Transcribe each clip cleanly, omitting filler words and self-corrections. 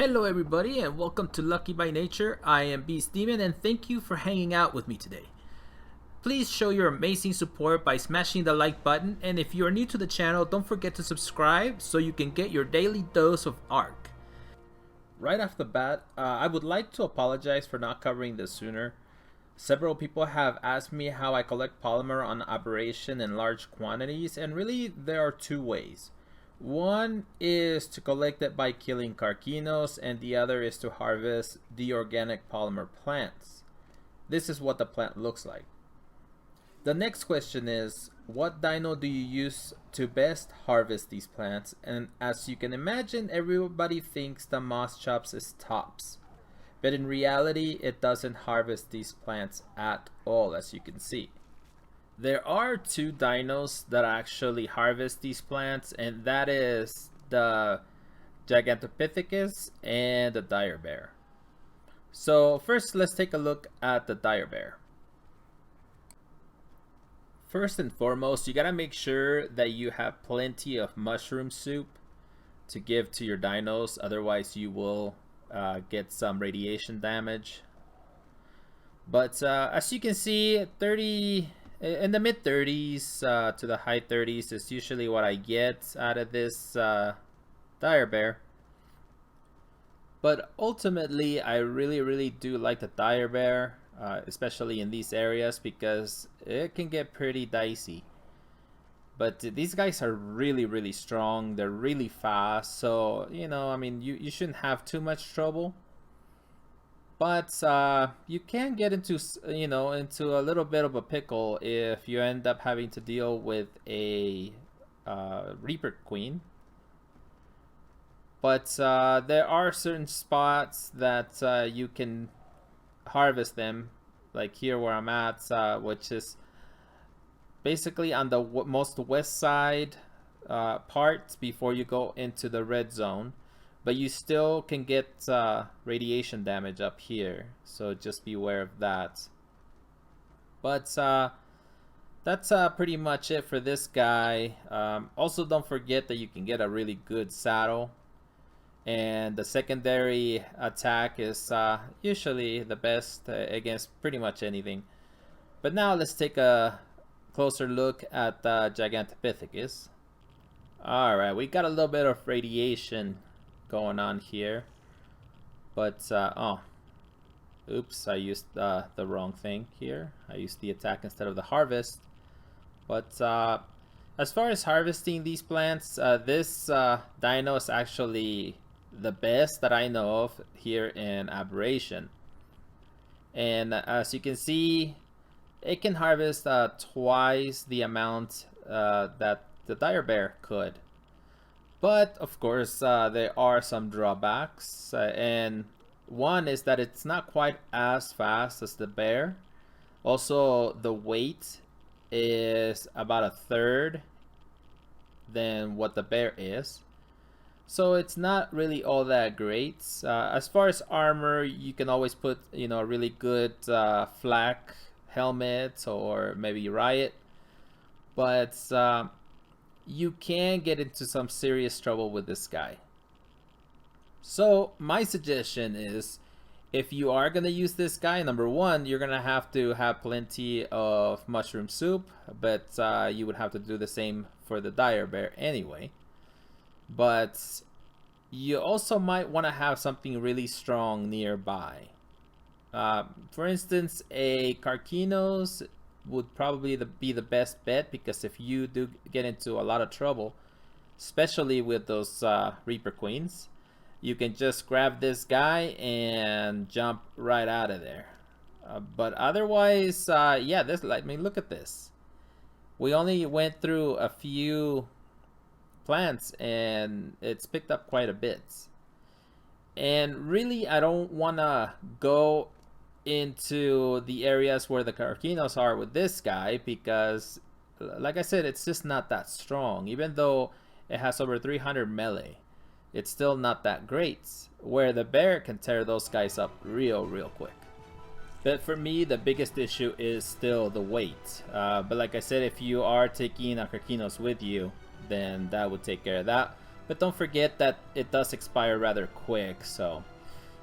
Hello everybody and welcome to Lucky by Nature. I am Beastdaemon and thank you for hanging out with me today. Please show your amazing support by smashing the like button, and if you are new to the channel, don't forget to subscribe so you can get your daily dose of ARC. Right off the bat, I would like to apologize for not covering this sooner. Several people have asked me how I collect polymer on Aberration in large quantities, and really there are two ways. One is to collect it by killing carcinos, and the other is to harvest the organic polymer plants. This is what the plant looks like. The next question is, what dino do you use to best harvest these plants? And as you can imagine, everybody thinks the Moschops is tops. But in reality, it doesn't harvest these plants at all, as you can see. There are two dinos that actually harvest these plants, and that is the Gigantopithecus and the Dyer Bear. So first, let's take a look at the Dyer Bear. First and foremost, you gotta make sure that you have plenty of mushroom soup to give to your dinos, otherwise you will get some radiation damage. But as you can see, in the mid 30s to the high 30s is usually what I get out of this Dyer Bear. But ultimately, I really do like the Dyer Bear, especially in these areas, because it can get pretty dicey. But these guys are really strong. They're really fast, so you know, I mean, you shouldn't have too much trouble. But you can get into a little bit of a pickle if you end up having to deal with a Reaper Queen. But there are certain spots that you can harvest them, like here where I'm at, which is basically on the most west side part before you go into the red zone. But you still can get radiation damage up here, so just be aware of that. But that's pretty much it for this guy. Also, don't forget that you can get a really good saddle, and the secondary attack is usually the best against pretty much anything. But now let's take a closer look at Gigantopithecus. Alright, we got a little bit of radiation going on here, but oh, oops, I used the wrong thing here. I used the attack instead of the harvest. But as far as harvesting these plants, this dino is actually the best that I know of here in Aberration. And as you can see, it can harvest twice the amount that the Dyer Bear could. But of course, there are some drawbacks, and one is that it's not quite as fast as the bear. Also, the weight is about a third than what the bear is, so it's not really all that great. As far as armor, you can always put a really good flak helmet or maybe riot, but you can get into some serious trouble with this guy. So my suggestion is, if you are going to use this guy, number one, you're going to have plenty of mushroom soup, but you would have to do the same for the Dyer Bear anyway. But you also might want to have something really strong nearby. For instance, a carcinos would probably be the best bet, because if you do get into a lot of trouble, especially with those Reaper Queens, you can just grab this guy and jump right out of there. But otherwise, yeah, I mean, look at this. We only went through a few plants and it's picked up quite a bit. And really, I don't want to go into the areas where the carcinos are with this guy, because like I said, it's just not that strong. Even though it has over 300 melee, it's still not that great, where the bear can tear those guys up real quick. But for me, the biggest issue is still the weight. But like I said, if you are taking a carcinos with you, then that would take care of that. But don't forget that it does expire rather quick, so...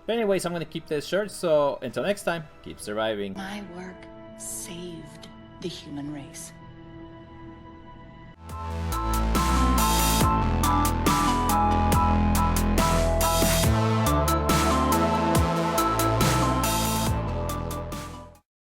But anyways, I'm going to keep this short, so until next time, keep surviving. My work saved the human race.